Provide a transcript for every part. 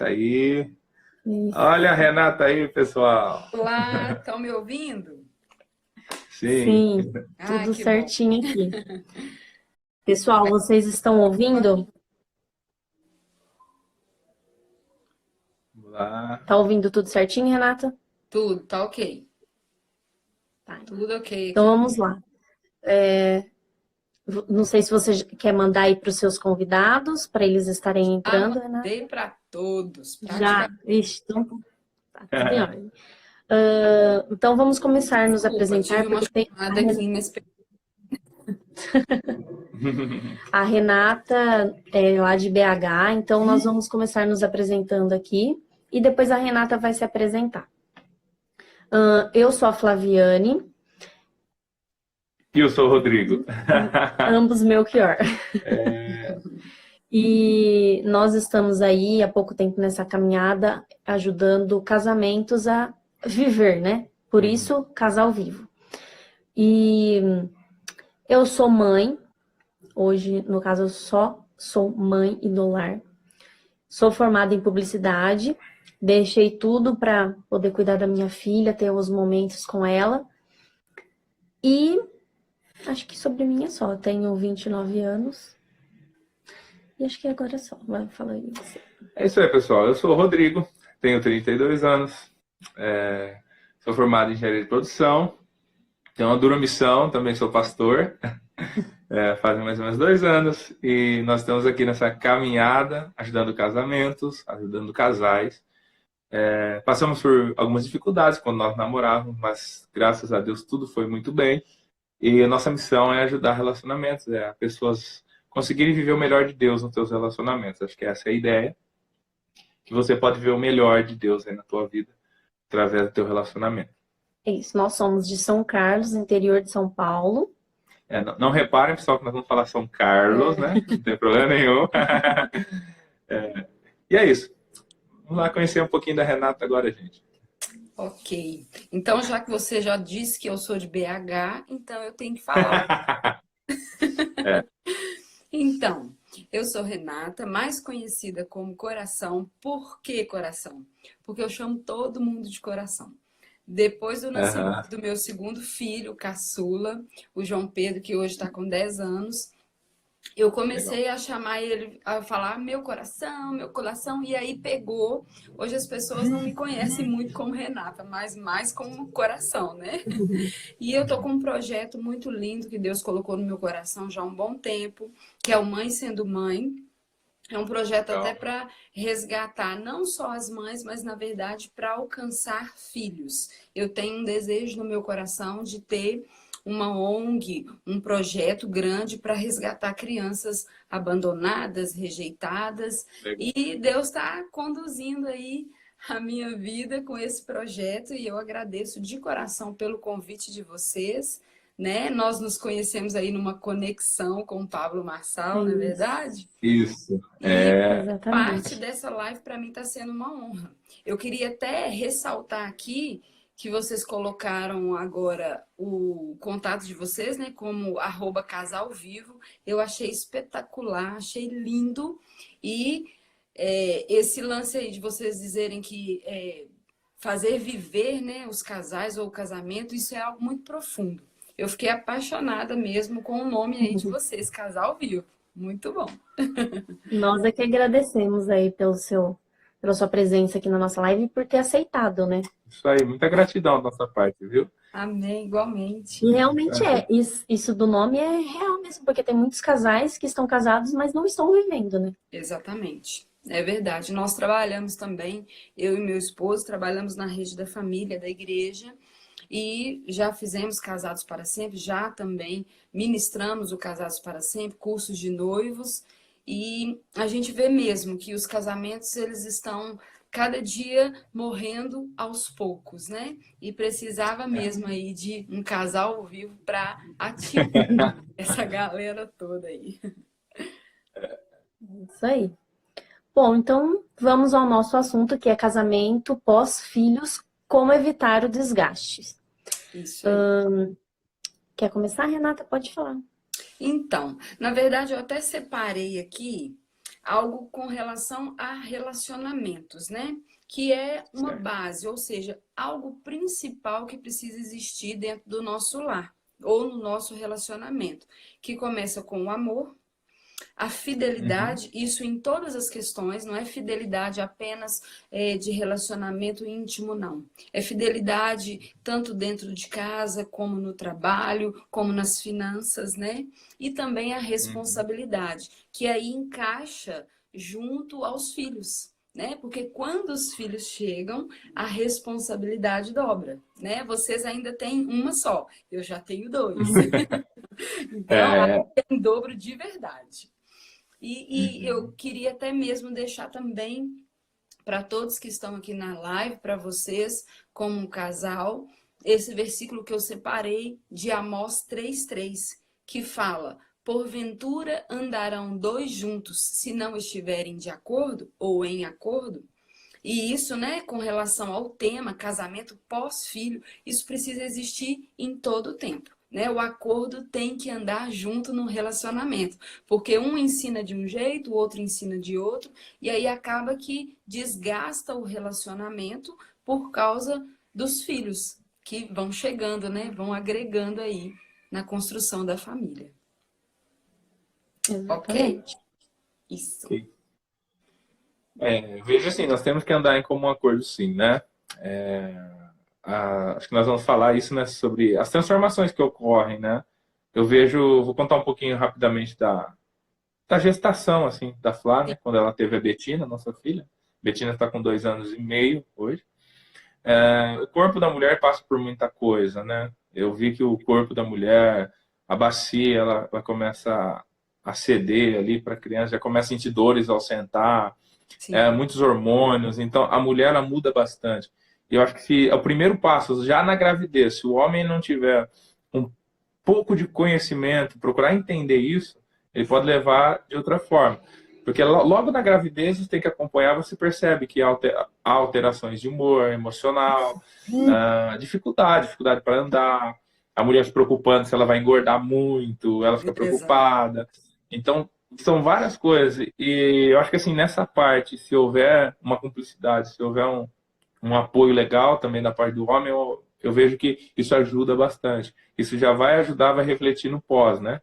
Tá aí. Isso. Olha a Renata aí, pessoal. Olá, estão me ouvindo? Sim. Sim, Ah, tudo que bom. certinho aqui. Pessoal, vocês estão ouvindo? Vamos lá. Tá ouvindo tudo certinho, Renata? Tudo, tá ok. Tá. Tudo ok Então aqui. vamos lá. Não sei se você quer mandar aí para os seus convidados, para eles estarem Ah, entrando, mandei Renata. para todos, Já, praticamente. ixi, então tá tudo em ordem. Então vamos começar a nos Desculpa, apresentar, tive uma porque tem chamada aqui nesse. a Renata é lá de BH, então nós vamos começar nos apresentando aqui e depois a Renata vai se apresentar. Eu sou a Flaviane, E eu sou o Rodrigo. ambos Melchior. E nós estamos aí há pouco tempo nessa caminhada ajudando casamentos a viver, né? Por isso, Casal Vivo. E eu sou mãe, hoje, no caso, eu só sou mãe e do lar. Sou formada em publicidade, deixei tudo para poder cuidar da minha filha, ter os momentos com ela. E acho que sobre mim é só. Eu tenho 29 anos. E acho que agora é só. Vai falar aí você. É isso aí, pessoal. Eu sou o Rodrigo, tenho 32 anos, sou formado em engenharia de produção, tenho uma dura missão, também sou pastor, fazem mais ou menos 2 anos, e nós estamos aqui nessa caminhada, ajudando casamentos, ajudando casais. Passamos por algumas dificuldades quando nós namorávamos, mas graças a Deus tudo foi muito bem. E a nossa missão é ajudar relacionamentos, pessoas conseguirem viver o melhor de Deus nos seus relacionamentos. Acho que essa é a ideia, que você pode ver o melhor de Deus aí na tua vida através do teu relacionamento. É isso. Nós somos de São Carlos, interior de São Paulo. Não reparem, pessoal, que nós vamos falar São Carlos, né? Não tem problema nenhum. E é isso. Vamos lá conhecer um pouquinho da Renata agora, gente. Ok. Então, já que você já disse que eu sou de BH, então eu tenho que falar. Então, eu sou Renata, mais conhecida como Coração. Por que Coração? Porque eu chamo todo mundo de Coração. Depois do nascimento do meu segundo filho, caçula, o João Pedro, que hoje está com 10 anos, eu comecei a chamar ele, a falar meu coração, e aí pegou. Hoje as pessoas não me conhecem muito como Renata, mas mais como coração, né? E eu tô com um projeto muito lindo que Deus colocou no meu coração já há um bom tempo, que é o Mãe Sendo Mãe. É um projeto até para resgatar não só as mães, mas na verdade para alcançar filhos. Eu tenho um desejo no meu coração de ter uma ONG, um projeto grande para resgatar crianças abandonadas, rejeitadas. Legal. E Deus está conduzindo aí a minha vida com esse projeto e eu agradeço de coração pelo convite de vocês. Né? Nós nos conhecemos aí numa conexão com o Pablo Marçal, não é verdade? Isso. E parte Exatamente. dessa live para mim está sendo uma honra. Eu queria até ressaltar aqui que vocês colocaram agora o contato de vocês, né, como @casalvivo. Eu achei espetacular, achei lindo. E esse lance aí de vocês dizerem que fazer viver, né, os casais ou o casamento, isso é algo muito profundo. Eu fiquei apaixonada mesmo com o nome aí de vocês, Casal Vivo. Muito bom. Nós é que agradecemos aí pela sua presença aqui na nossa live e por ter aceitado, né? Isso aí. Muita gratidão da nossa parte, viu? Amém, igualmente. E realmente é. Isso do nome é real mesmo, porque tem muitos casais que estão casados, mas não estão vivendo, né? Exatamente. É verdade. Nós trabalhamos também, eu e meu esposo, trabalhamos na rede da família, da igreja, e já fizemos Casados para Sempre, já também ministramos o Casados para Sempre, cursos de noivos, e a gente vê mesmo que os casamentos, eles estão cada dia morrendo aos poucos, né? E precisava mesmo aí de um casal ao vivo para ativar essa galera toda aí. Isso aí. Bom, então vamos ao nosso assunto, que é casamento pós-filhos, como evitar o desgaste. Isso aí. Quer começar, Renata? Pode falar. Então, na verdade, eu até separei aqui algo com relação a relacionamentos, né? Que é uma Certo. base, ou seja, algo principal que precisa existir dentro do nosso lar ou no nosso relacionamento, que começa com o amor, a Uhum. fidelidade, isso em todas as questões, não é fidelidade apenas de relacionamento íntimo, não. É fidelidade tanto dentro de casa, como no trabalho, como nas finanças, né? E também a Uhum. responsabilidade, que aí encaixa junto aos filhos. Né? Porque quando os filhos chegam, a responsabilidade dobra, né? Vocês ainda têm uma só, eu já tenho dois. Então, aí É, é em dobro de verdade. E eu uhum. queria até mesmo deixar também para todos que estão aqui na live, para vocês, como um casal, esse versículo que eu separei de Amós 3:3, que fala: porventura andarão dois juntos se não estiverem de acordo ou em acordo? E isso, né, com relação ao tema casamento pós-filho, isso precisa existir em todo o tempo. Né? O acordo tem que andar junto no relacionamento, porque um ensina de um jeito, o outro ensina de outro, e aí acaba que desgasta o relacionamento por causa dos filhos que vão chegando, né? Vão agregando aí na construção da família. Ok? Exatamente. Isso. Ok. Veja assim, nós temos que andar em comum acordo, sim, né? Acho que nós vamos falar isso, né, sobre as transformações que ocorrem, né? Eu vejo, vou contar um pouquinho rapidamente da gestação, assim, da Flá, Sim. né? Quando ela teve a Betina, nossa filha. Betina está com 2 anos e meio hoje. O corpo da mulher passa por muita coisa, né? Eu vi que o corpo da mulher, a bacia, ela começa a ceder ali para a criança, já começa a sentir dores ao sentar, Sim. muitos hormônios, então a mulher ela muda bastante. E eu acho que se, é o primeiro passo, já na gravidez, se o homem não tiver um pouco de conhecimento, procurar entender isso, ele pode levar de outra forma. Porque logo na gravidez você tem que acompanhar, você percebe que há alterações de humor, emocional, dificuldade para andar, a mulher se preocupando se ela vai engordar muito, ela fica Exato. preocupada. Então, são várias coisas. E eu acho que assim, nessa parte, se houver uma cumplicidade, se houver um apoio legal também da parte do homem, eu vejo que isso ajuda bastante. Isso já vai ajudar, vai refletir no pós, né?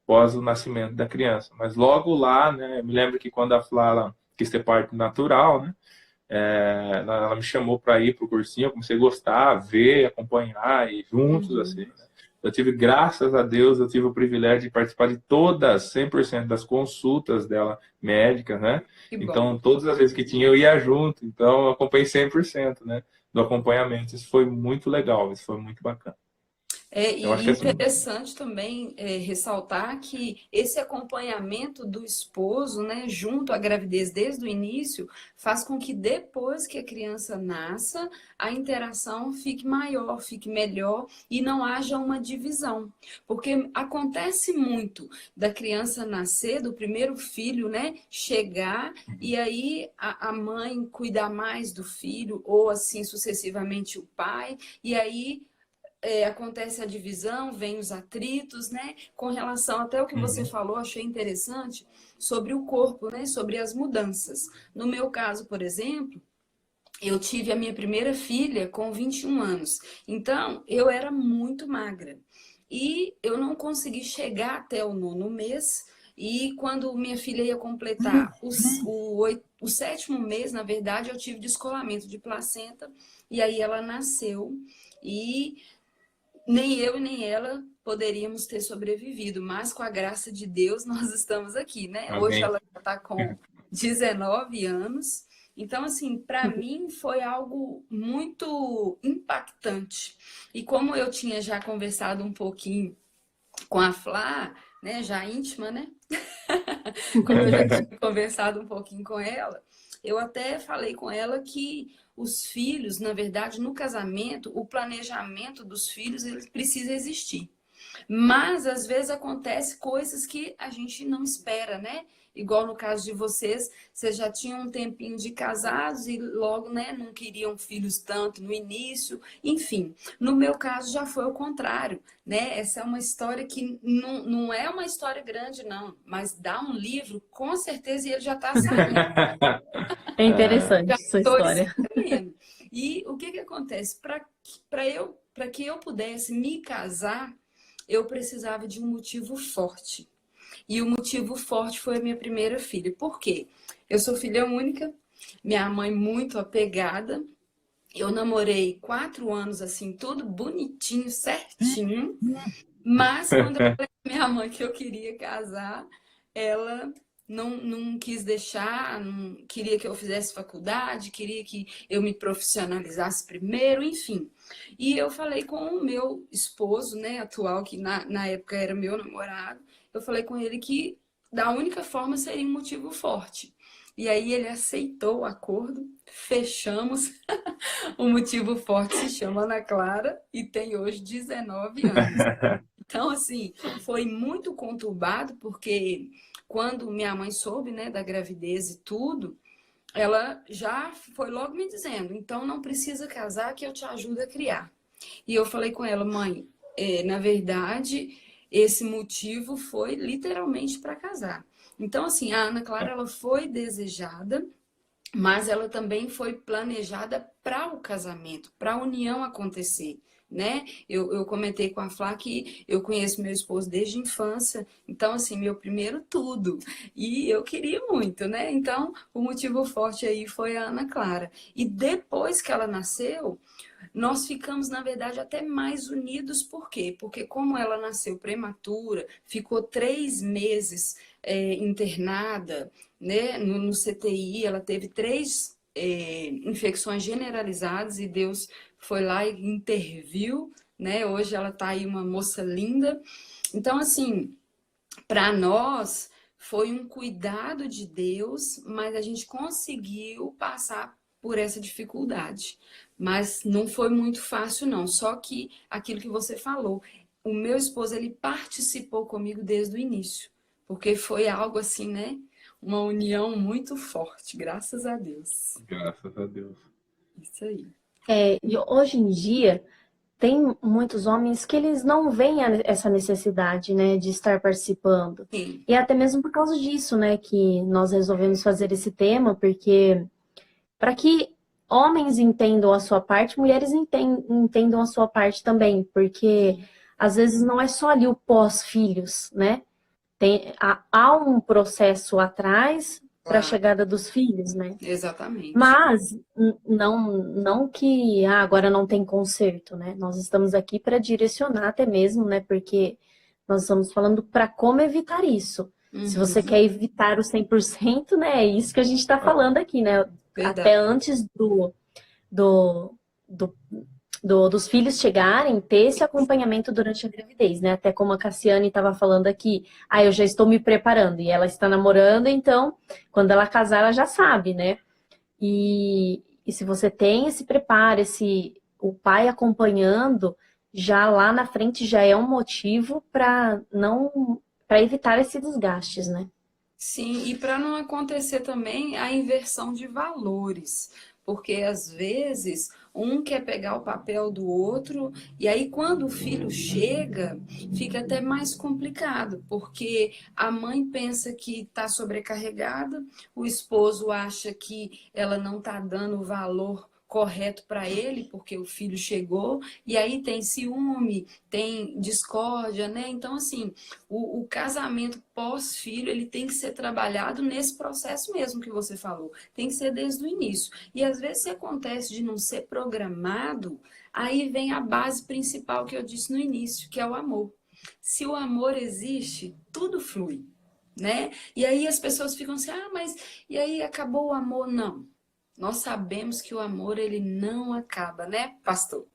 Pós o nascimento da criança. Mas logo lá, né? Eu me lembro que quando a Flá quis ter parto natural, né? Ela me chamou para ir para o cursinho, eu comecei a gostar, ver, acompanhar e juntos, assim. Uhum. Né? Eu tive, graças a Deus, eu tive o privilégio de participar de todas, 100% das consultas dela médicas, né? Que bom. Então, todas as vezes que tinha, eu ia junto. Então, eu acompanhei 100%, né? Do acompanhamento. Isso foi muito legal, isso foi muito bacana. Eu acho E que assim, interessante também ressaltar que esse acompanhamento do esposo, né, junto à gravidez desde o início, faz com que depois que a criança nasça, a interação fique maior, fique melhor e não haja uma divisão. Porque acontece muito da criança nascer, do primeiro filho, né, chegar e aí a mãe cuidar mais do filho, ou assim sucessivamente o pai, e aí acontece a divisão, vem os atritos, né? Com relação até o que você uhum, falou, achei interessante sobre o corpo, né? Sobre as mudanças. No meu caso, por exemplo, eu tive a minha primeira filha com 21 anos. Então, eu era muito magra. E eu não consegui chegar até o 9º mês. E quando minha filha ia completar o 7º mês, na verdade, eu tive descolamento de placenta. E aí ela nasceu. E nem eu e nem ela poderíamos ter sobrevivido, mas com a graça de Deus nós estamos aqui, né? Hoje amém. ela já está com 19 anos. Então, assim, para mim foi algo muito impactante. E como eu tinha já conversado um pouquinho com a Flá, né, já íntima, né? Como eu já tinha conversado um pouquinho com ela, eu até falei com ela que os filhos, na verdade, no casamento, o planejamento dos filhos, ele precisa existir. Mas, às vezes, acontece coisas que a gente não espera, né? Igual no caso de vocês, vocês já tinham um tempinho de casados e logo, né, não queriam filhos tanto no início. Enfim, no meu caso já foi o contrário, né? Essa é uma história que não é uma história grande, não. Mas dá um livro, com certeza, e ele já está saindo. É interessante Já sua estou história. escrevendo. E o que que acontece? Para que eu pudesse me casar, eu precisava de um motivo forte. E o motivo forte foi a minha primeira filha. Por quê? Eu sou filha única, minha mãe muito apegada. Eu namorei 4 anos, assim, tudo bonitinho, certinho. Mas quando eu falei pra minha mãe que eu queria casar, ela não quis deixar, não queria que eu fizesse faculdade, queria que eu me profissionalizasse primeiro, enfim. E eu falei com o meu esposo, né, atual, que na época era meu namorado, eu falei com ele que da única forma seria um motivo forte. E aí ele aceitou o acordo, fechamos. O motivo forte se chama Ana Clara e tem hoje 19 anos. Então, assim, foi muito conturbado, porque quando minha mãe soube, né, da gravidez e tudo, ela já foi logo me dizendo, então não precisa casar que eu te ajudo a criar. E eu falei com ela, mãe, na verdade, esse motivo foi literalmente para casar. Então, assim, a Ana Clara, ela foi desejada, mas ela também foi planejada para o casamento, para a união acontecer, né? Eu comentei com a Flá que eu conheço meu esposo desde a infância, então, assim, meu primeiro tudo. E eu queria muito, né? Então, o motivo forte aí foi a Ana Clara. E depois que ela nasceu, nós ficamos, na verdade, até mais unidos. Por quê? Porque como ela nasceu prematura, ficou 3 meses internada, né, no CTI, ela teve 3 infecções generalizadas e Deus foi lá e interviu, né? Hoje ela tá aí uma moça linda. Então, assim, para nós foi um cuidado de Deus, mas a gente conseguiu passar por essa dificuldade. Mas não foi muito fácil, não. Só que aquilo que você falou, o meu esposo, ele participou comigo desde o início, porque foi algo assim, né? Uma união muito forte, graças a Deus. Graças a Deus. Isso aí. E hoje em dia, tem muitos homens que eles não veem essa necessidade, né, de estar participando. Sim, E até mesmo por causa disso, né, que nós resolvemos fazer esse tema, porque para que homens entendam a sua parte, mulheres entendam a sua parte também, porque às vezes não é só ali o pós-filhos, né? Há um processo atrás para a claro, chegada dos filhos, né? exatamente. Mas não que agora não tem conserto, né? Nós estamos aqui para direcionar até mesmo, né? Porque nós estamos falando para como evitar isso. Se você Uhum, quer evitar o 100%, né? É isso que a gente está falando aqui, né? Até verdade. antes do, do- dos filhos chegarem, ter esse acompanhamento durante a gravidez, né? Até como a Cassiane estava falando aqui, eu já estou me preparando, e ela está namorando, então, quando ela casar, ela já sabe, né? E se você tem esse preparo, o pai acompanhando, já lá na frente já é um motivo para evitar esses desgastes, né? Sim, e para não acontecer também a inversão de valores, porque às vezes um quer pegar o papel do outro, e aí quando o filho chega, fica até mais complicado, porque a mãe pensa que está sobrecarregada, o esposo acha que ela não está dando o valor correto para ele, porque o filho chegou, e aí tem ciúme, tem discórdia, né? Então, assim, o casamento pós-filho, ele tem que ser trabalhado nesse processo mesmo que você falou. Tem que ser desde o início. E às vezes, se acontece de não ser programado, aí vem a base principal que eu disse no início, que é o amor. Se o amor existe, tudo flui, né? E aí as pessoas ficam assim, mas e aí acabou o amor? Não. Nós sabemos que o amor, ele não acaba, né, pastor?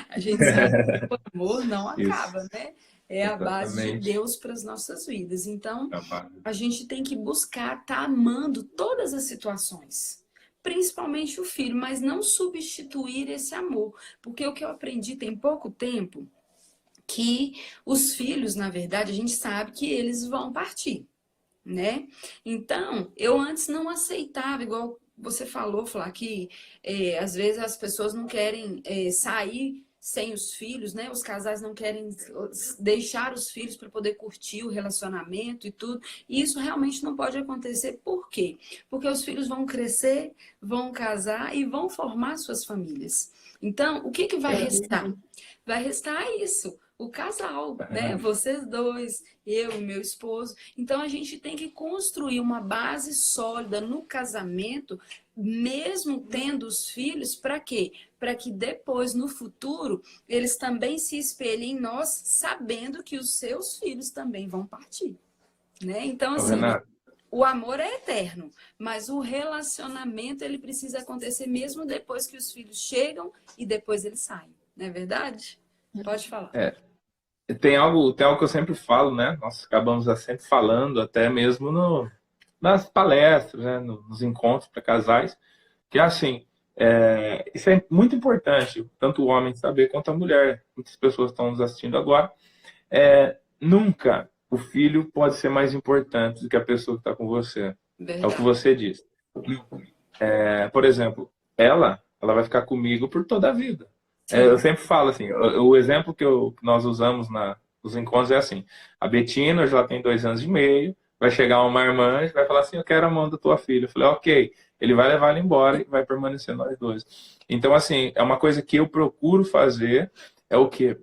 A gente sabe que o amor não Isso, acaba, né? É a base de exatamente. Deus para as nossas vidas. Então, Capaz. a gente tem que buscar estar amando todas as situações, principalmente o filho, mas não substituir esse amor. Porque o que eu aprendi tem pouco tempo, que os filhos, na verdade, a gente sabe que eles vão partir, né? Então, eu antes não aceitava, igual você falou, Flá, que às vezes as pessoas não querem sair sem os filhos, né? Os casais não querem deixar os filhos para poder curtir o relacionamento e tudo. E isso realmente não pode acontecer. Por quê? Porque os filhos vão crescer, vão casar e vão formar suas famílias. Então, o que que vai restar? Vai restar isso, o casal, né? Vocês dois, eu e meu esposo. Então, a gente tem que construir uma base sólida no casamento, mesmo tendo os filhos, para quê? Para que depois, no futuro, eles também se espelhem em nós, sabendo que os seus filhos também vão partir, né? Então, assim, o amor é eterno, mas o relacionamento, ele precisa acontecer mesmo depois que os filhos chegam e depois eles saem, não é verdade? Pode falar. Tem algo que eu sempre falo, né? Nós acabamos sempre falando, até mesmo nas palestras, né? Nos encontros para casais, que assim, isso é muito importante, tanto o homem saber quanto a mulher. Muitas pessoas estão nos assistindo agora. Nunca o filho pode ser mais importante do que a pessoa que está com você. Verdade. É o que você disse. Por exemplo, ela vai ficar comigo por toda a vida. Eu sempre falo assim, o exemplo que nós usamos nos encontros é assim: a Betina já tem 2 anos e meio, vai chegar uma irmã e vai falar assim, eu quero a mão da tua filha. Eu falei, ok, ele vai levar ela embora e vai permanecer nós dois. Então, assim, é uma coisa que eu procuro fazer, é o quê?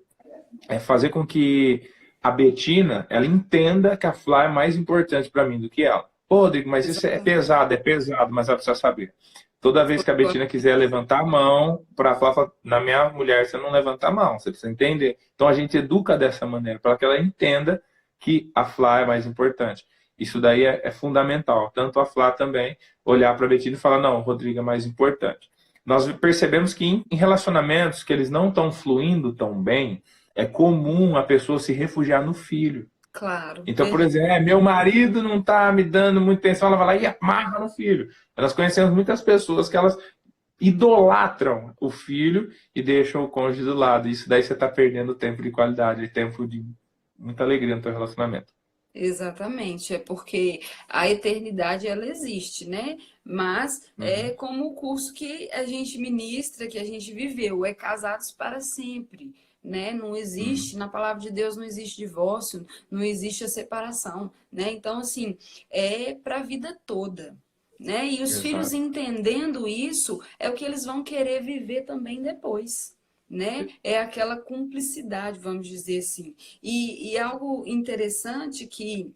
É fazer com que a Betina, ela entenda que a Flá é mais importante para mim do que ela. Pô, Rodrigo, mas isso é pesado, mas ela precisa saber. Toda vez que a Betina quiser levantar a mão, para falar, na minha mulher, você não levanta a mão, você precisa entender. Então a gente educa dessa maneira, para que ela entenda que a Flá é mais importante. Isso daí é fundamental. Tanto a Flá também olhar para a Betina e falar, não, o Rodrigo é mais importante. Nós percebemos que em relacionamentos que eles não estão fluindo tão bem, é comum a pessoa se refugiar no filho. Claro. Então, por exemplo, meu marido não está me dando muita atenção, ela vai lá e amarra no filho. Nós conhecemos muitas pessoas que elas idolatram o filho e deixam o cônjuge do lado. Isso daí você está perdendo tempo de qualidade, tempo de muita alegria no seu relacionamento. Exatamente, é porque a eternidade ela existe, né? Mas é como o curso que a gente ministra, que a gente viveu, é casados para sempre. Né? Não existe, na palavra de Deus não existe divórcio, não existe a separação, né? Então, assim, é para a vida toda, né? E os filhos entendendo isso, é o que eles vão querer viver também depois, né? É aquela cumplicidade, vamos dizer assim. E algo interessante que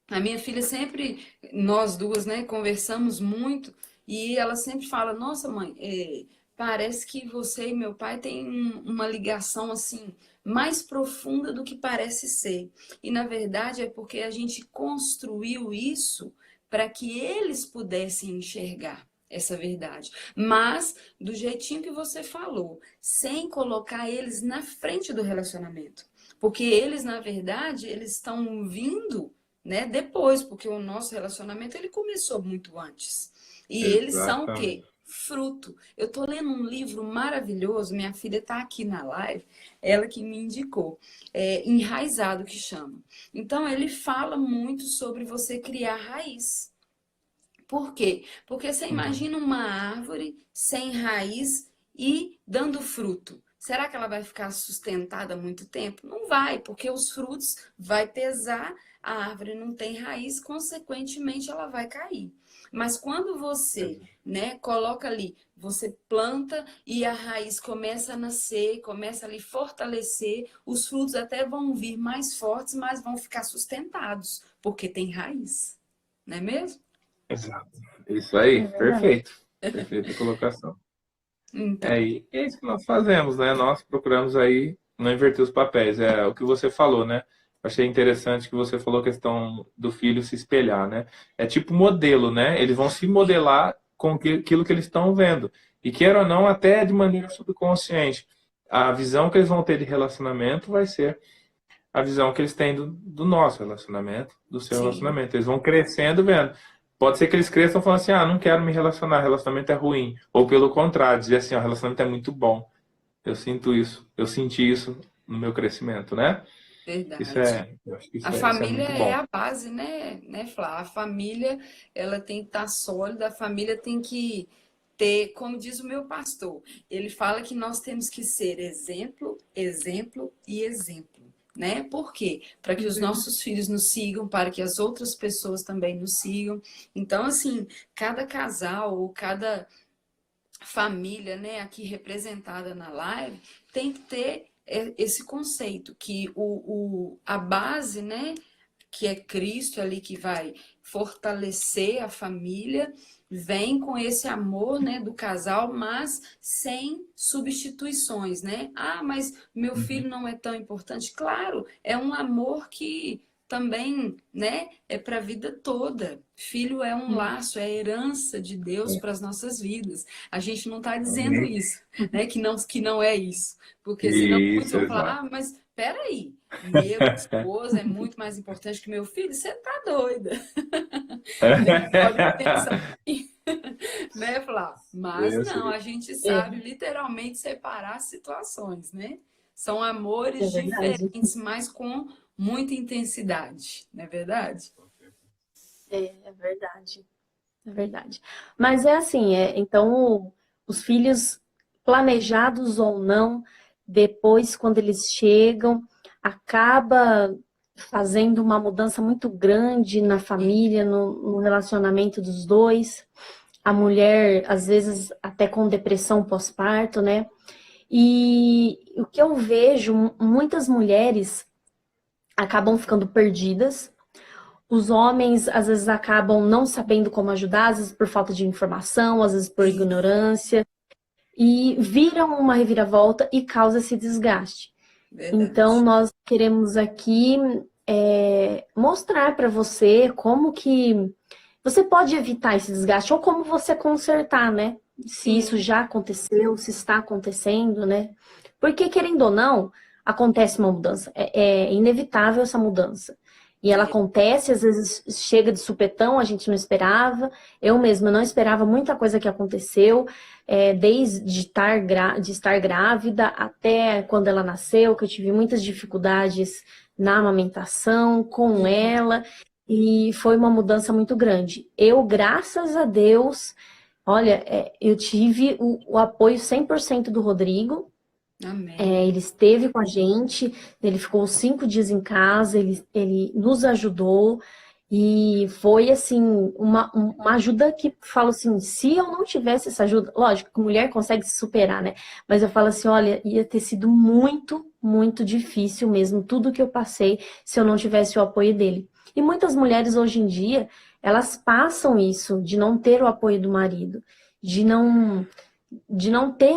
a minha filha sempre, nós duas, né, conversamos muito, e ela sempre fala, nossa, mãe, parece que você e meu pai têm uma ligação assim mais profunda do que parece ser. E na verdade é porque a gente construiu isso para que eles pudessem enxergar essa verdade. Mas do jeitinho que você falou, sem colocar eles na frente do relacionamento. Porque eles, na verdade, eles estão vindo, né, depois, porque o nosso relacionamento ele começou muito antes. E eles são o quê? Fruto. Eu tô lendo um livro maravilhoso, minha filha tá aqui na live, ela que me indicou, Enraizado que chama. Então ele fala muito sobre você criar raiz. Por quê? Porque você imagina uma árvore sem raiz e dando fruto. Será que ela vai ficar sustentada muito tempo? Não vai, porque os frutos vai pesar, a árvore não tem raiz, consequentemente ela vai cair. Mas quando você, né, coloca ali, você planta e a raiz começa a nascer, começa ali a fortalecer, os frutos até vão vir mais fortes, mas vão ficar sustentados, porque tem raiz. Não é mesmo? Exato. Isso aí, perfeito. Perfeita colocação. Então. E é isso que nós fazemos, né? Nós procuramos aí não inverter os papéis. É o que você falou, né? Achei interessante que você falou a questão do filho se espelhar, né? É tipo modelo, né? Eles vão se modelar com aquilo que eles estão vendo. E queira ou não, até de maneira subconsciente. A visão que eles vão ter de relacionamento vai ser a visão que eles têm do nosso relacionamento, do seu relacionamento. Eles vão crescendo vendo. Pode ser que eles cresçam falando assim, não quero me relacionar, relacionamento é ruim. Ou pelo contrário, dizer assim, o relacionamento é muito bom. Eu sinto isso, eu senti isso no meu crescimento, né? Verdade. Eu acho que A isso é família muito é bom. a base, né, Flá? A família, ela tem que estar sólida, a família tem que ter, como diz o meu pastor, ele fala que nós temos que ser exemplo, exemplo e exemplo, né? Por quê? Para que os nossos filhos nos sigam, para que as outras pessoas também nos sigam. Então, assim, cada casal ou cada família, né, aqui representada na live, tem que ter esse conceito, que a base, né, que é Cristo ali que vai fortalecer a família, vem com esse amor, né, do casal, mas sem substituições, né? Ah, mas meu Uhum. filho não é tão importante. Claro, é um amor que também, né, é para a vida toda. Filho é um laço, é a herança de Deus para as nossas vidas. A gente não está dizendo Amém. isso, né, que não é isso, porque senão muitos Isso, vão falar, exato. ah, mas peraí, meu esposo é muito mais importante que meu filho? Você tá doida, né? Pode pensar assim, né, Flá? Mas Eu não, sei. a gente É, sabe literalmente separar as situações, né? São é amores verdade. diferentes, mas com muita intensidade, não é verdade? É verdade. É verdade. Mas é assim, então os filhos, planejados ou não, depois, quando eles chegam, acaba fazendo uma mudança muito grande na família, no relacionamento dos dois. A mulher, às vezes, até com depressão pós-parto, né? E o que eu vejo, muitas mulheres acabam ficando perdidas. Os homens às vezes acabam não sabendo como ajudar, às vezes por falta de informação, às vezes por Sim, ignorância, e viram uma reviravolta e causa esse desgaste. Então, verdade. nós queremos aqui mostrar para você como que você pode evitar esse desgaste ou como você consertar, né? Se isso Sim, já aconteceu, se está acontecendo, né? Porque, querendo ou não, acontece uma mudança. É inevitável essa mudança. E ela é, acontece, às vezes chega de supetão, a gente não esperava. Eu mesma não esperava muita coisa que aconteceu, desde de estar grávida até quando ela nasceu, que eu tive muitas dificuldades na amamentação com uhum, ela. E foi uma mudança muito grande. Eu, graças a Deus, olha, eu tive o apoio 100% do Rodrigo. amém. Ele esteve com a gente, ele ficou 5 dias em casa, ele nos ajudou. E foi, assim, uma ajuda que, falo assim, se eu não tivesse essa ajuda, lógico que mulher consegue se superar, né? Mas eu falo assim, olha, ia ter sido muito, muito difícil mesmo, tudo que eu passei, se eu não tivesse o apoio dele. E muitas mulheres hoje em dia, elas passam isso, de não ter o apoio do marido, de não ter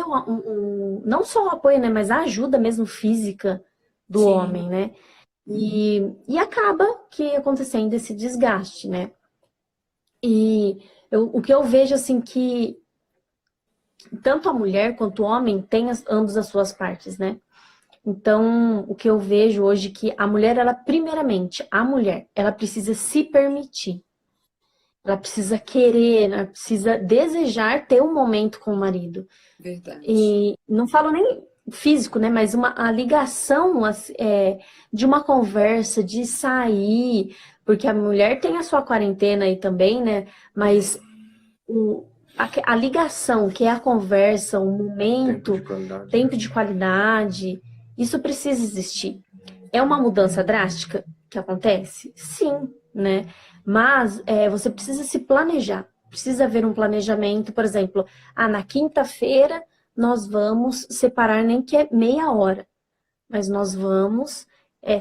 não só o apoio, né, mas a ajuda mesmo física do Sim, homem, né? E acaba que acontecendo esse desgaste, né? E o que eu vejo, assim, que tanto a mulher quanto o homem têm ambas as suas partes, né? Então, o que eu vejo hoje é que a mulher, ela, primeiramente, a mulher, ela precisa se permitir. Ela precisa querer, ela precisa desejar ter um momento com o marido. verdade. E não falo nem físico, né? Mas a ligação de uma conversa, de sair, porque a mulher tem a sua quarentena aí também, né? É, Mas a ligação, que é a conversa, o Tempo de momento, qualidade, né? tempo de qualidade, isso precisa existir. É uma mudança drástica que acontece? Sim, né? Mas você precisa se planejar. Precisa haver um planejamento, por exemplo, na quinta-feira nós vamos separar nem que é meia hora, mas nós vamos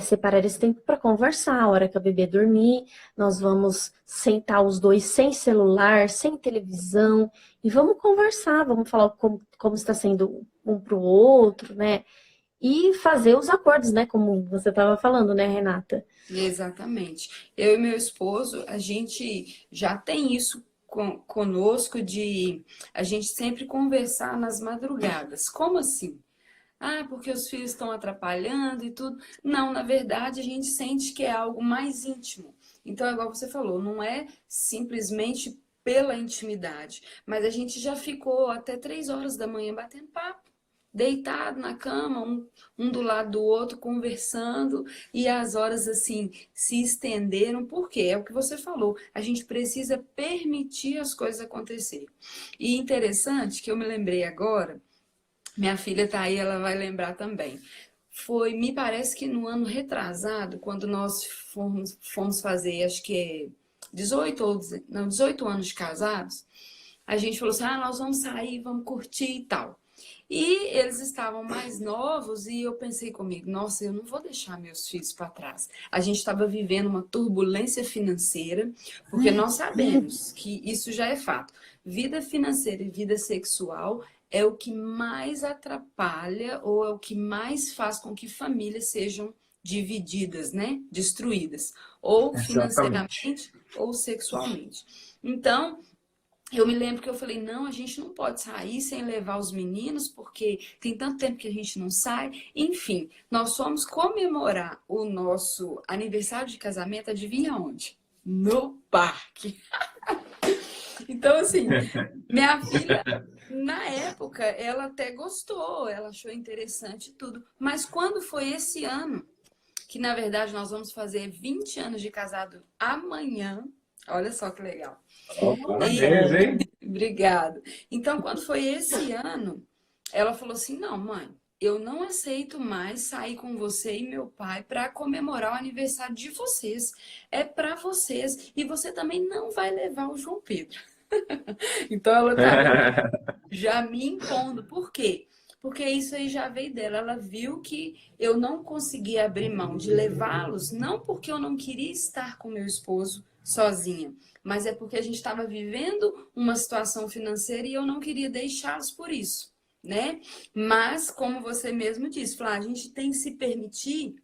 separar esse tempo para conversar, a hora que a bebê dormir, nós vamos sentar os dois sem celular, sem televisão, e vamos conversar, vamos falar como está sendo um para o outro, né? E fazer os acordos, né? Como você estava falando, né, Renata? exatamente. Eu e meu esposo, a gente já tem isso conosco de a gente sempre conversar nas madrugadas. Como assim? Ah, porque os filhos estão atrapalhando e tudo. Não, na verdade, a gente sente que é algo mais íntimo. Então, é igual você falou, não é simplesmente pela intimidade, mas a gente já ficou até 3 horas da manhã batendo papo. deitado na cama, um do lado do outro, conversando, e as horas assim se estenderam, porque é o que você falou, a gente precisa permitir as coisas acontecerem. E interessante que eu me lembrei agora, minha filha tá aí, ela vai lembrar também. Me parece que no ano retrasado, quando nós fomos fazer, acho que é 18 anos de casados, a gente falou assim, nós vamos sair, vamos curtir e tal. E eles estavam mais novos e eu pensei comigo, nossa, eu não vou deixar meus filhos para trás. A gente estava vivendo uma turbulência financeira, porque nós sabemos que isso já é fato. Vida financeira e vida sexual é o que mais atrapalha ou é o que mais faz com que famílias sejam divididas, né? Destruídas, ou Exatamente. financeiramente ou sexualmente. Então, eu me lembro que eu falei, não, a gente não pode sair sem levar os meninos, porque tem tanto tempo que a gente não sai. Enfim, nós fomos comemorar o nosso aniversário de casamento, adivinha onde? No parque. Então, assim, minha filha, na época, ela até gostou, ela achou interessante tudo. Mas quando foi esse ano, que na verdade nós vamos fazer 20 anos de casado amanhã, olha só que legal. Parabéns, hein? Obrigada. Então, quando foi esse ano, ela falou assim: não, mãe, eu não aceito mais sair com você e meu pai para comemorar o aniversário de vocês. É para vocês. E você também não vai levar o João Pedro. Então, ela estava já me impondo. Por quê? Porque isso aí já veio dela. Ela viu que eu não conseguia abrir mão de levá-los, não porque eu não queria estar com meu esposo sozinha, mas é porque a gente estava vivendo uma situação financeira e eu não queria deixá-los por isso, né? Mas, como você mesmo disse, Flá, a gente tem que se permitir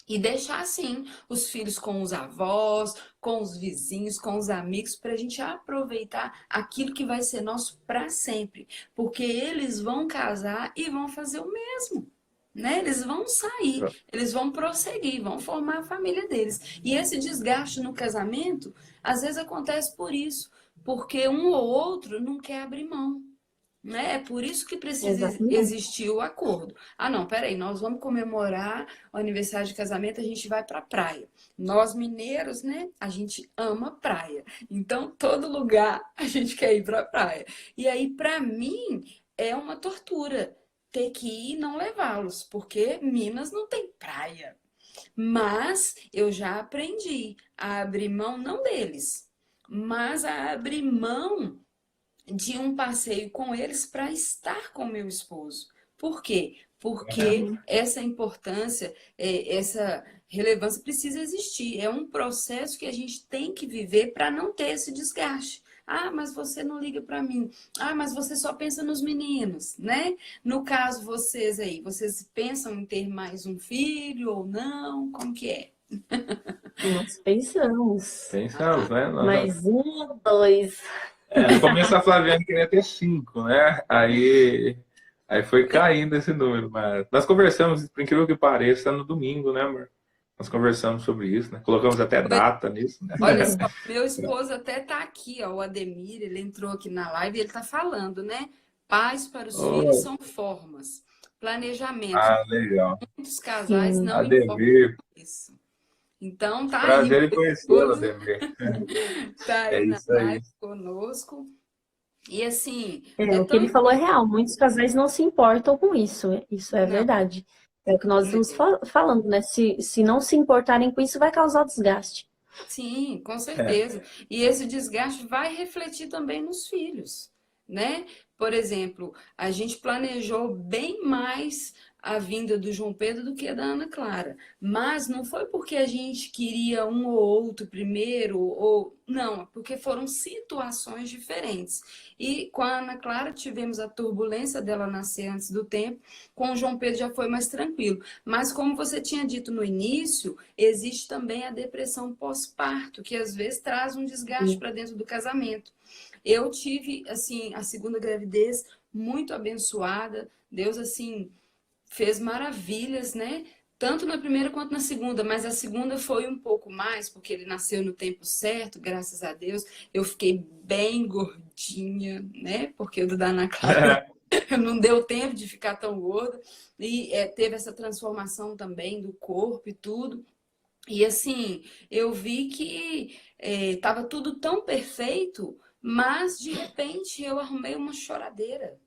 e deixar, assim, os filhos com os avós, com os vizinhos, com os amigos, para a gente aproveitar aquilo que vai ser nosso para sempre. Porque eles vão casar e vão fazer o mesmo, né? Eles vão sair, eles vão prosseguir, vão formar a família deles. E esse desgaste no casamento, às vezes acontece por isso, porque um ou outro não quer abrir mão. Né? É por isso que precisa Exatamente. existir o acordo. Não, peraí, nós vamos comemorar o aniversário de casamento, a gente vai para a praia. Nós mineiros, né? A gente ama praia. Então, todo lugar a gente quer ir para a praia. E aí, para mim, é uma tortura ter que ir e não levá-los, porque Minas não tem praia. Mas eu já aprendi a abrir mão, não deles, mas a abrir mão de um passeio com eles para estar com meu esposo. Por quê? Porque essa importância, essa relevância precisa existir. É um processo que a gente tem que viver para não ter esse desgaste. Mas você não liga para mim. Mas você só pensa nos meninos, né? No caso, vocês aí, vocês pensam em ter mais um filho ou não? Como que é? Nós pensamos. Pensamos, né? Mais um ou dois. No começo a Flaviane queria ter 5, né? Aí foi caindo esse número, mas nós conversamos, por incrível que pareça, no domingo, né, amor? Nós conversamos sobre isso, né? Colocamos até data nisso, né? Olha só, meu esposo até tá aqui, ó, o Ademir, ele entrou aqui na live e ele tá falando, né? Pais para os filhos são formas, planejamento. Legal. Muitos casais Sim. não Ademir, isso. Então, tá aí, prazer em conhecê-lo, Ademir. tá aí na isso aí. live conosco. E assim, O que ele falou é real. Muitos casais não se importam com isso. Isso é verdade. É o que nós estamos falando, né? Se não se importarem com isso, vai causar desgaste. Sim, com certeza. E esse desgaste vai refletir também nos filhos, né? Por exemplo, a gente planejou bem mais a vinda do João Pedro do que a da Ana Clara. Mas não foi porque a gente queria um ou outro primeiro, ou não, porque foram situações diferentes. E com a Ana Clara tivemos a turbulência dela nascer antes do tempo, com o João Pedro já foi mais tranquilo. Mas como você tinha dito no início, existe também a depressão pós-parto, que às vezes traz um desgaste para dentro do casamento. Eu tive, assim, a segunda gravidez muito abençoada. Deus, assim, fez maravilhas, né? Tanto na primeira quanto na segunda, mas a segunda foi um pouco mais, porque ele nasceu no tempo certo, graças a Deus. Eu fiquei bem gordinha, né? Porque o do da Ana Clara não deu tempo de ficar tão gorda. E teve essa transformação também do corpo e tudo. E assim, eu vi que estava tudo tão perfeito, mas de repente eu arrumei uma choradeira.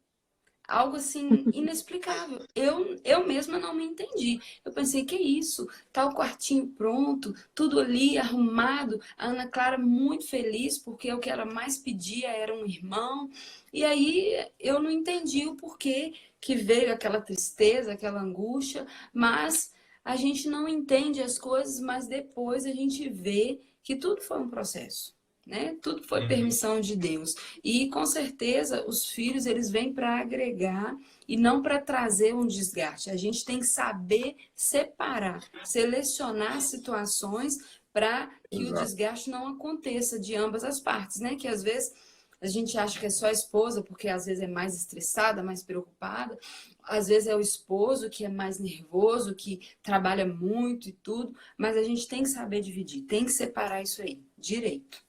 Algo assim inexplicável. Eu mesma não me entendi. Eu pensei, que isso? Tá o quartinho pronto, tudo ali arrumado. A Ana Clara muito feliz, porque o que ela mais pedia era um irmão. E aí eu não entendi o porquê que veio aquela tristeza, aquela angústia, mas a gente não entende as coisas, mas depois a gente vê que tudo foi um processo. Né? Tudo foi permissão de Deus. E com certeza os filhos eles vêm para agregar e não para trazer um desgaste. A gente tem que saber separar, selecionar situações para que o desgaste não aconteça de ambas as partes, né? Que às vezes a gente acha que é só a esposa, porque às vezes é mais estressada, mais preocupada. Às vezes é o esposo que é mais nervoso, que trabalha muito e tudo. Mas a gente tem que saber dividir, tem que separar isso aí, direito.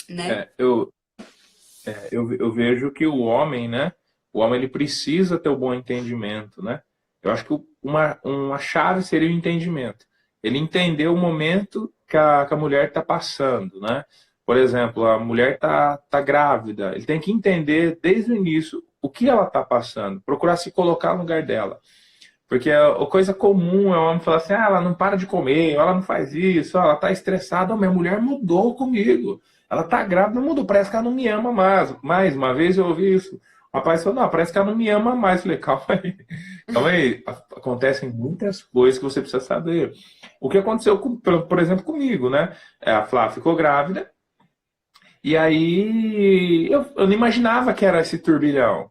Né? Eu vejo que o homem, né? O homem ele precisa ter o bom entendimento, né? Eu acho que uma chave seria o entendimento. Ele entender o momento que a mulher está passando, né? Por exemplo, a mulher tá grávida. Ele tem que entender desde o início o que ela está passando, procurar se colocar no lugar dela. Porque a coisa comum é o homem falar assim, ela não para de comer, ela não faz isso, ela tá estressada, minha mulher mudou comigo. Ela tá grávida, não mudou, parece que ela não me ama mais. Mais uma vez eu ouvi isso. O rapaz falou, não, parece que ela não me ama mais. Eu falei, calma aí. Calma aí. Acontecem muitas coisas que você precisa saber. O que aconteceu, por exemplo, comigo, né? A Flá ficou grávida, e aí eu não imaginava que era esse turbilhão.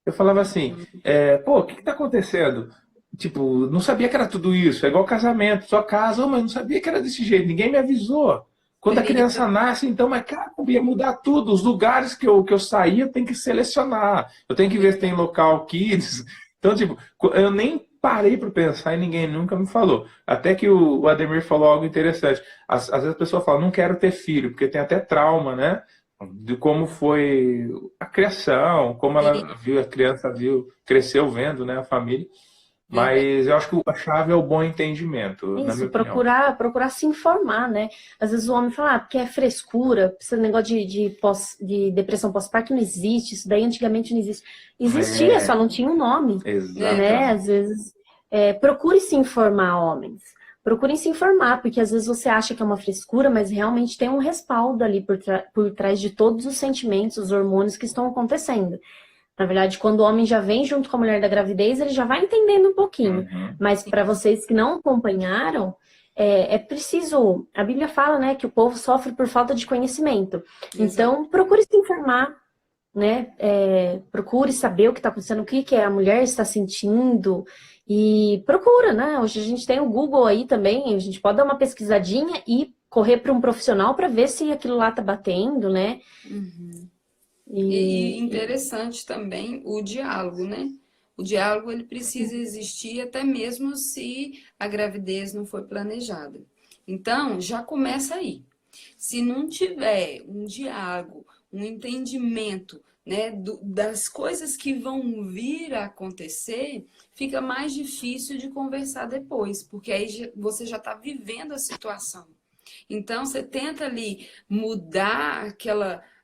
Eu falava assim, pô, o que tá acontecendo? Tipo, não sabia que era tudo isso. É igual casamento, só casa, mas não sabia que era desse jeito. Ninguém me avisou. Quando a criança nasce, então, mas cara, ia mudar tudo. Os lugares que eu saía, eu tenho que selecionar. Eu tenho que ver se tem local kids. Então, tipo, eu nem parei para pensar e ninguém nunca me falou. Até que o Ademir falou algo interessante. Às vezes a pessoa fala, não quero ter filho, porque tem até trauma, né? De como foi a criação, como ela viu, a criança viu, cresceu vendo, né, a família. Mas eu acho que a chave é o bom entendimento, na minha opinião. Procurar se informar, né? Às vezes o homem fala, porque é frescura, esse negócio de depressão pós-parto não existe, isso daí antigamente não existe. Existia, só não tinha um nome. Exato. Né? Às vezes, procure se informar, homens. Procurem se informar, porque às vezes você acha que é uma frescura, mas realmente tem um respaldo ali por trás de todos os sentimentos, os hormônios que estão acontecendo. Na verdade, quando o homem já vem junto com a mulher da gravidez, ele já vai entendendo um pouquinho. Mas para vocês que não acompanharam, é preciso... A Bíblia fala, né, que o povo sofre por falta de conhecimento. Então, procure se informar, né? Procure saber o que está acontecendo, o que a mulher está sentindo. E procura, né? Hoje a gente tem o Google aí também, a gente pode dar uma pesquisadinha e correr para um profissional para ver se aquilo lá está batendo, né? E interessante também o diálogo, né? O diálogo ele precisa existir até mesmo se a gravidez não foi planejada. Então, já começa aí. Se não tiver um diálogo, um entendimento, né, das coisas que vão vir a acontecer, fica mais difícil de conversar depois, porque aí você já está vivendo a situação. Então, você tenta ali mudar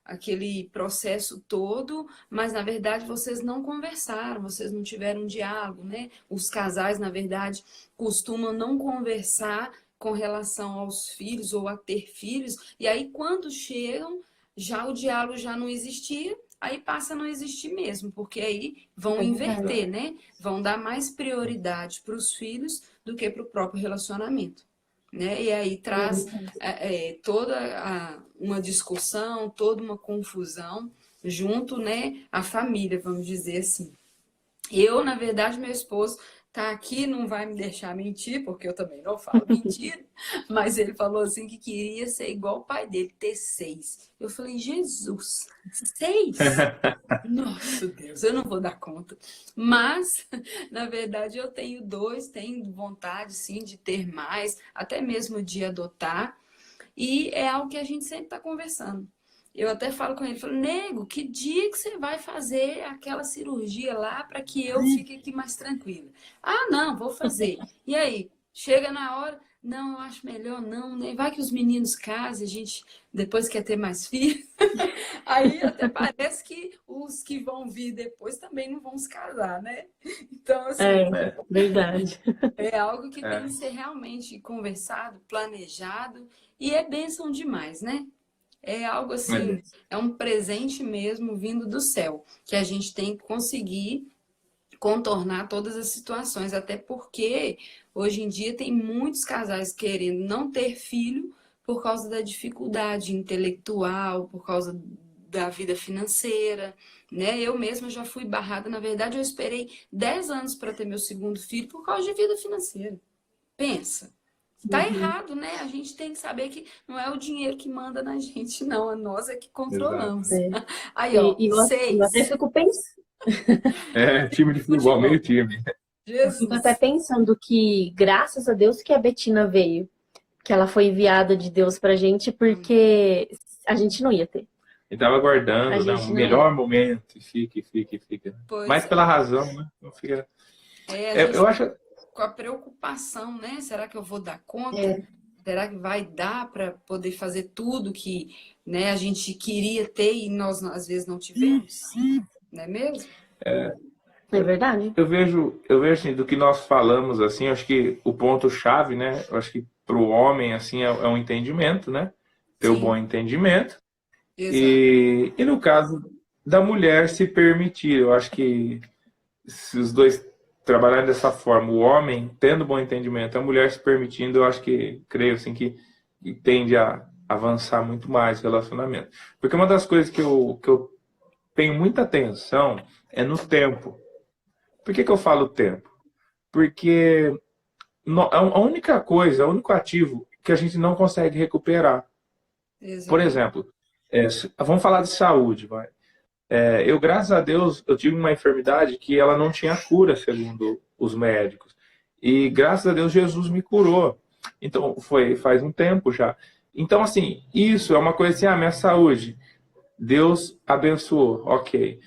aquele processo todo, mas na verdade vocês não conversaram, vocês não tiveram um diálogo, né? Os casais, na verdade, costumam não conversar com relação aos filhos ou a ter filhos, e aí quando chegam, já o diálogo já não existia, aí passa a não existir mesmo, porque aí vão inverter, né? Vão dar mais prioridade para os filhos do que para o próprio relacionamento. Né? E aí traz toda uma discussão, toda uma confusão junto, né, à família, vamos dizer assim. Eu, na verdade, meu esposo tá aqui, não vai me deixar mentir, porque eu também não falo mentira, mas ele falou assim que queria ser igual o pai dele, ter 6. Eu falei, Jesus, 6? Nossa Deus, eu não vou dar conta. Mas, na verdade, eu tenho 2, tenho vontade, sim, de ter mais, até mesmo de adotar. E é algo que a gente sempre está conversando. Eu até falo com ele, falo, nego, que dia que você vai fazer aquela cirurgia lá para que eu fique aqui mais tranquila? Ah, não, vou fazer. E aí, chega na hora, não, eu acho melhor não, né? Vai que os meninos casem, a gente depois quer ter mais filhos. Aí até parece que os que vão vir depois também não vão se casar, né? Então, assim, Verdade. é algo que tem É, que ser realmente conversado, planejado, e é bênção demais, né? É algo assim, é, é um presente mesmo vindo do céu, que a gente tem que conseguir contornar todas as situações, até porque hoje em dia tem muitos casais querendo não ter filho por causa da dificuldade intelectual, por causa da vida financeira, né? Eu mesma já fui barrada, na verdade, eu esperei 10 anos para ter meu segundo filho por causa de vida financeira. Pensa. Tá Uhum. errado, né? A gente tem que saber que não é o dinheiro que manda na gente, não. É nós é que exato. controlamos. É. Aí, ó, Eu até 6. fico pensando. É, time de futebol, meio Futebol. time. Eu fico até Jesus. pensando que, graças a Deus, que a Betina veio, que ela foi enviada de Deus pra gente, porque a gente não ia ter. E tava A aguardando, né, o gente não ia. melhor momento, e fica. Mais Pois pela é. razão, né? Não fica... É, a Eu gente acho, com a preocupação, né? Será que eu vou dar conta? É, Será que vai dar para poder fazer tudo que, né, a gente queria ter e nós às vezes não tivemos? Não é mesmo? é verdade. eu vejo assim, do que nós falamos, assim, acho que o ponto-chave, né? Eu acho que para o homem, assim, é um entendimento, né? Ter o bom Sim, entendimento. exato. E no caso da mulher se permitir, eu acho que se os dois trabalharem dessa forma, o homem tendo bom entendimento, a mulher se permitindo, eu acho que, creio assim, que tende a avançar muito mais o relacionamento. Porque uma das coisas que eu tenho muita atenção é no tempo. Por que eu falo tempo? Porque a única coisa, o único ativo que a gente não consegue recuperar. Por Exato. exemplo, vamos falar de saúde, vai. Eu, graças a Deus, eu tive uma enfermidade que ela não tinha cura, segundo os médicos. E graças a Deus Jesus me curou. Então, foi faz um tempo já. Então, assim, isso é uma coisa assim, minha saúde. Deus abençoou, ok.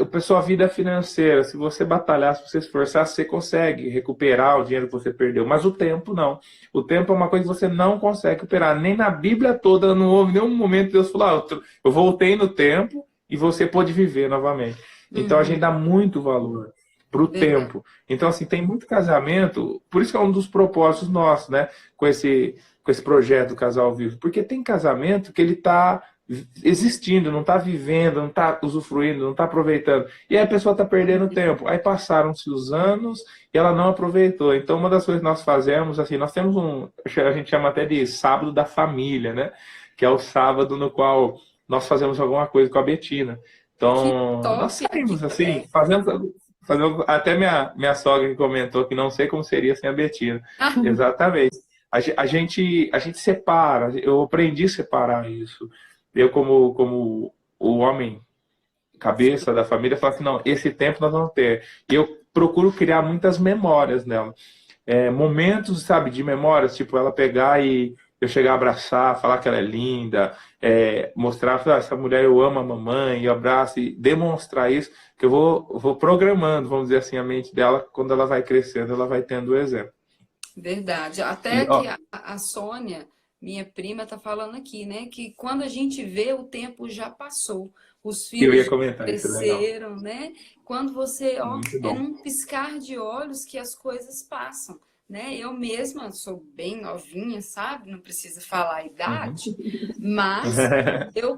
O pessoal, a vida financeira, se você batalhar, se você esforçar, você consegue recuperar o dinheiro que você perdeu, mas o tempo não. O tempo é uma coisa que você não consegue recuperar. Nem na Bíblia toda não houve nenhum momento Deus falou, eu voltei no tempo e você pôde viver novamente. Então a gente Uhum, dá muito valor pro verdade. tempo. Então, assim, tem muito casamento, por isso que é um dos propósitos nossos, né, com esse projeto do Casal Vivo, porque tem casamento que ele tá existindo, não está vivendo, não está usufruindo, não está aproveitando. E aí a pessoa está perdendo tempo. Aí passaram-se os anos e ela não aproveitou. Então, uma das coisas que nós fazemos, assim, nós temos a gente chama até de sábado da família, né? Que é o sábado no qual nós fazemos alguma coisa com a Betina. Que Então, nós top! saímos, Que assim, até minha sogra que comentou que não sei como seria sem a Betina. ah, Exatamente. A gente separa, eu aprendi a separar isso. Eu, como o homem cabeça da família, falo assim, não, esse tempo nós vamos ter. E eu procuro criar muitas memórias nela. Momentos, sabe, de memórias, tipo, ela pegar e eu chegar a abraçar, falar que ela é linda, mostrar, falar, essa mulher eu amo a mamãe, eu abraço, e demonstrar isso, que eu vou programando, vamos dizer assim, a mente dela, quando ela vai crescendo, ela vai tendo o exemplo. verdade. Até E, que ó, a Sônia, minha prima, tá falando aqui, né? Que quando a gente vê, o tempo já passou. Os eu filhos ia já comentar isso, legal. cresceram, né? Quando você, ó, Muito é bom. num piscar de olhos que as coisas passam, né? Eu mesma sou bem novinha, sabe? Não precisa falar a Uhum. idade, mas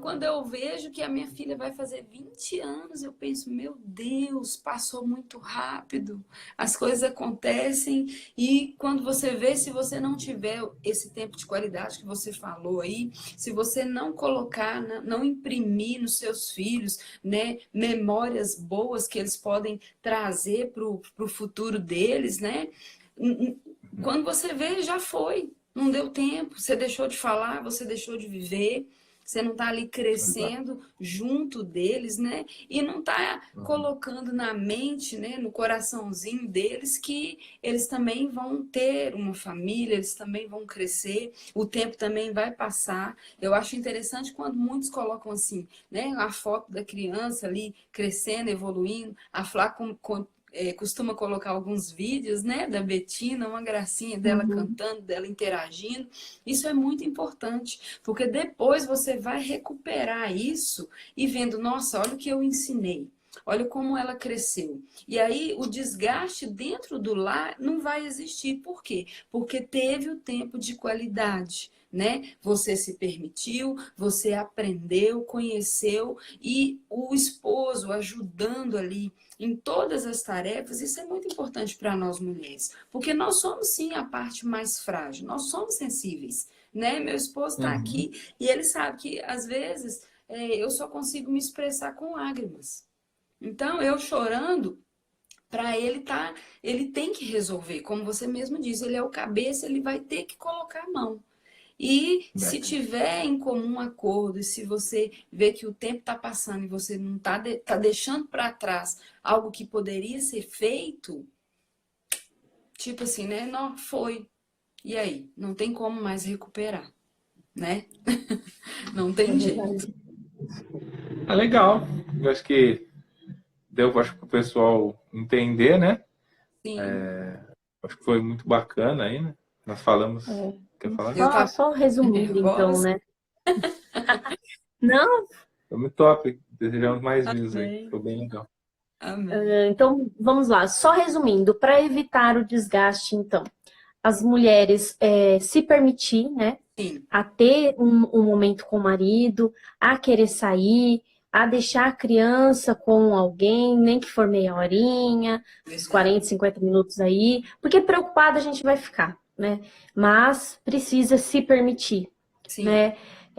quando eu vejo que a minha filha vai fazer 20 anos, eu penso, meu Deus, passou muito rápido. As coisas acontecem e quando você vê, se você não tiver esse tempo de qualidade que você falou aí, se você não colocar, não imprimir nos seus filhos, né, memórias boas que eles podem trazer para o futuro deles, né? Quando você vê, já foi. Não deu tempo, você deixou de falar, você deixou de viver. você não está ali crescendo junto deles, né? E não está colocando na mente, né, no coraçãozinho deles que eles também vão ter uma família, eles também vão crescer, o tempo também vai passar. Eu acho interessante quando muitos colocam assim, né, a foto da criança ali crescendo, evoluindo. A Flá costuma colocar alguns vídeos, né, da Betina, uma gracinha dela cantando, dela interagindo. Isso é muito importante, porque depois você vai recuperar isso e vendo, nossa, olha o que eu ensinei. Olha como ela cresceu. E aí o desgaste dentro do lar não vai existir. Por quê? Porque teve o tempo de qualidade, né? Você se permitiu, você aprendeu, conheceu, e o esposo ajudando ali em todas as tarefas. Isso é muito importante para nós mulheres, porque nós somos sim a parte mais frágil, nós somos sensíveis, né? Meu esposo está aqui e ele sabe que às vezes eu só consigo me expressar com lágrimas. Então, eu chorando, para ele ele tem que resolver, como você mesmo diz, ele é o cabeça, ele vai ter que colocar a mão. E se tiver em comum acordo, e se você vê que o tempo está passando e você não está tá deixando para trás algo que poderia ser feito, tipo assim, né? Não, foi. E aí? Não tem como mais recuperar, né? Não tem jeito. Legal. Eu acho que deu para o pessoal entender, né? Sim. Acho que foi muito bacana aí, né? Nós falamos. Quer falar? Só resumindo, então, né? Não? Foi muito top. Desejamos mais views aí. Foi bem legal. Amém. Então, vamos lá. Só resumindo, para evitar o desgaste, então, as mulheres se permitir, né? Sim. A ter um momento com o marido, a querer sair, a deixar a criança com alguém, nem que for meia horinha, uns 40, 50 minutos aí, porque preocupada a gente vai ficar, né? Mas precisa se permitir, Sim. né?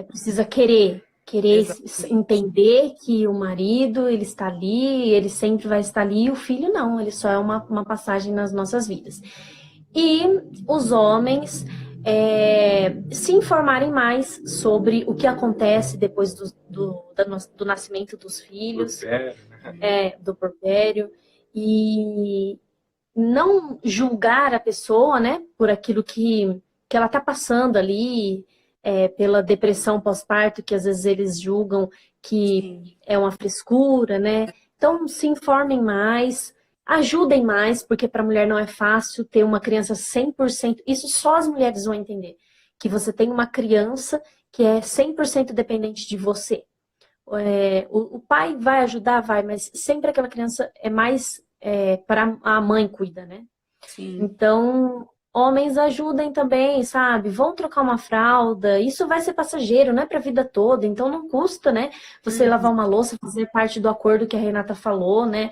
Precisa querer Exatamente. entender que o marido, ele está ali, ele sempre vai estar ali, e o filho não, ele só é uma passagem nas nossas vidas. E os homens se informarem mais sobre o que acontece depois do nascimento dos filhos, do porpério, e não julgar a pessoa, né, por aquilo que ela está passando ali, pela depressão pós-parto, que às vezes eles julgam que é uma frescura, né? Então, se informem mais, ajudem mais, porque para a mulher não é fácil ter uma criança 100%. Isso só as mulheres vão entender. Que você tem uma criança que é 100% dependente de você. O pai vai ajudar, vai, mas sempre aquela criança é mais para a mãe cuida, né? Sim. Então, homens ajudem também, sabe? Vão trocar uma fralda, isso vai ser passageiro, não é para a vida toda, então não custa, né? Você lavar uma louça, fazer parte do acordo que a Renata falou, né?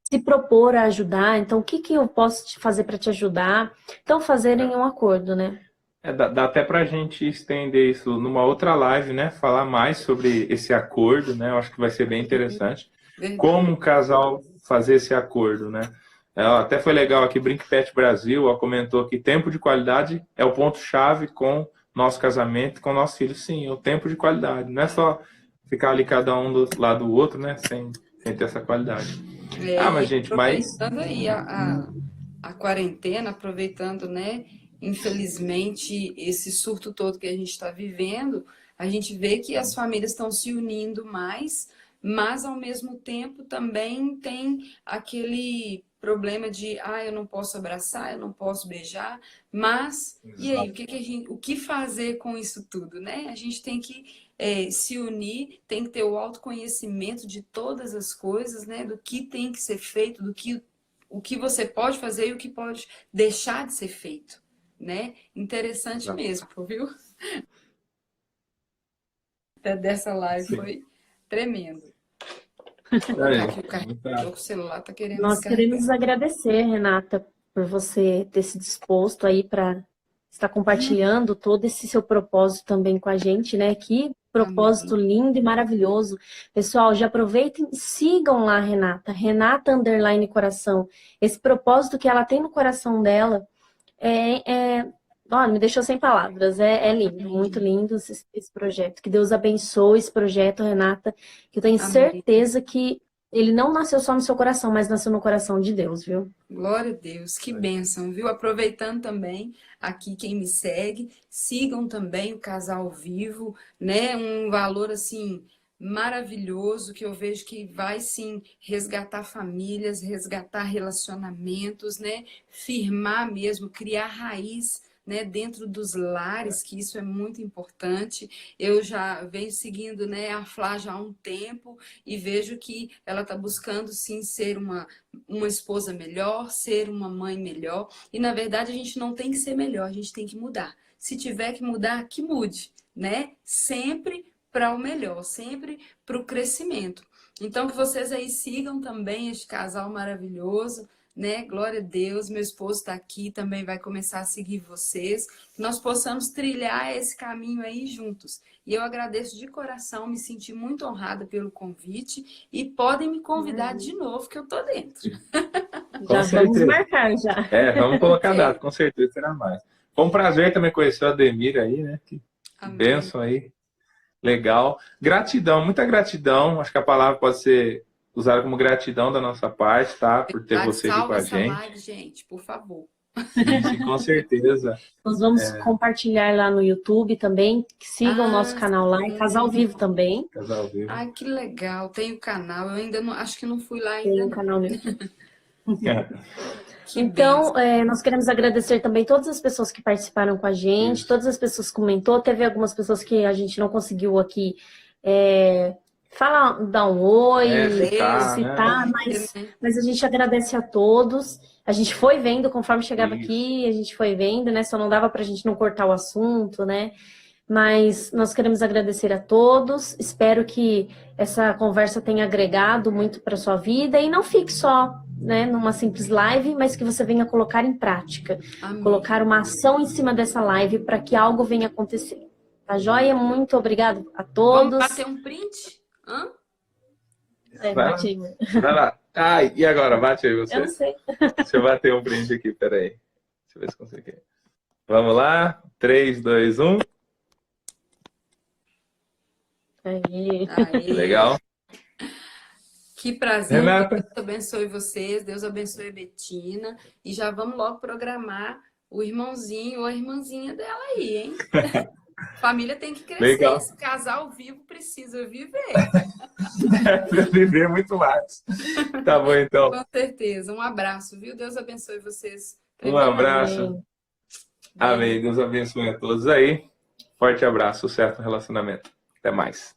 Se propor a ajudar, então o que eu posso te fazer para te ajudar? Então, fazerem um acordo, né? Dá até pra gente estender isso numa outra live, né? Falar mais sobre esse acordo, né? Eu acho que vai ser bem interessante. Como um casal fazer esse acordo, né? Até foi legal aqui, Brinque Pet Brasil, ela comentou que tempo de qualidade é o ponto-chave com nosso casamento, com nosso filho. Sim, é o tempo de qualidade. Não é só ficar ali cada um do lado do outro, né? Sem ter essa qualidade. Mas gente, aproveitando aí a quarentena, aproveitando, né? Infelizmente, esse surto todo que a gente está vivendo, a gente vê que as famílias estão se unindo mais, mas ao mesmo tempo também tem aquele problema de eu não posso abraçar, eu não posso beijar, mas e aí, o que fazer com isso tudo, né? A gente tem que se unir, tem que ter o autoconhecimento de todas as coisas, né? Do que tem que ser feito, o que você pode fazer e o que pode deixar de ser feito, né? Interessante mesmo, viu? Dessa live foi tremendo. O celular tá querendo Nós queremos agradecer, Renata, por você ter se disposto aí para estar compartilhando todo esse seu propósito também com a gente, né? Que propósito lindo e maravilhoso. Pessoal, já aproveitem e sigam lá a Renata, Renata_Coração. Esse propósito que ela tem no coração dela Olha, me deixou sem palavras. É lindo, muito lindo esse projeto. Que Deus abençoe esse projeto, Renata. Que eu tenho Amém. certeza que ele não nasceu só no seu coração, mas nasceu no coração de Deus, viu? Glória a Deus, que bênção, viu? Aproveitando também aqui quem me segue, sigam também o Casal Vivo, né? Um valor assim maravilhoso que eu vejo que vai sim resgatar famílias, resgatar relacionamentos, né? Firmar mesmo, criar raiz, né, dentro dos lares, que isso é muito importante. Eu já venho seguindo, né, a Flá já há um tempo e vejo que ela está buscando sim ser uma esposa melhor, ser uma mãe melhor. E na verdade a gente não tem que ser melhor, a gente tem que mudar. Se tiver que mudar, que mude, né? Sempre para o melhor, sempre para o crescimento. Então que vocês aí sigam também este casal maravilhoso, né? Glória a Deus, meu esposo está aqui, também vai começar a seguir vocês, que nós possamos trilhar esse caminho aí juntos. E eu agradeço de coração, me senti muito honrada pelo convite e podem me convidar de novo, que eu tô dentro. Já vamos marcar, já. Vamos colocar data, com certeza será mais. Foi um prazer também conhecer o Ademir aí, né? Que bênção aí. Legal. Gratidão, muita gratidão. Acho que a palavra pode ser usada como gratidão da nossa parte, tá? Por ter você aqui com a gente. Live, gente, por favor. Isso, com certeza. Nós vamos compartilhar lá no YouTube também. Sigam o nosso canal lá, é Casal Vivo também. Casal Vivo. Ai, que legal. Tem o canal. Eu ainda não, acho que não fui lá ainda. Tem um canal no YouTube. Então, nós queremos agradecer também todas as pessoas que participaram com a gente, todas as pessoas que comentou. Teve algumas pessoas que a gente não conseguiu aqui falar, dar um oi, citar, né? mas a gente agradece a todos. A gente foi vendo, conforme chegava aqui, a gente foi vendo, né? Só não dava pra gente não cortar o assunto, né? Mas nós queremos agradecer a todos. Espero que essa conversa tenha agregado muito para sua vida e não fique só, né, numa simples live, mas que você venha colocar em prática. Amém. Colocar uma ação em cima dessa live para que algo venha acontecer. Tá joia? Muito obrigado a todos. Vamos bater um print? Hã? Bate aí. Vai lá. Ai, e agora? Bate aí você. Eu não sei. Deixa eu bater um print aqui, peraí. Deixa eu ver se consigo. Vamos lá. 3, 2, 1. Aí. Legal. Que prazer. Renata. Deus abençoe vocês. Deus abençoe a Betina. E já vamos logo programar o irmãozinho ou a irmãzinha dela aí, hein? Família tem que crescer. Legal. Esse casal vivo precisa viver. Precisa viver muito mais. Tá bom, então. Com certeza. Um abraço, viu? Deus abençoe vocês. Um abraço. Amém. Deus abençoe a todos aí. Forte abraço. Sucesso no relacionamento. Até mais.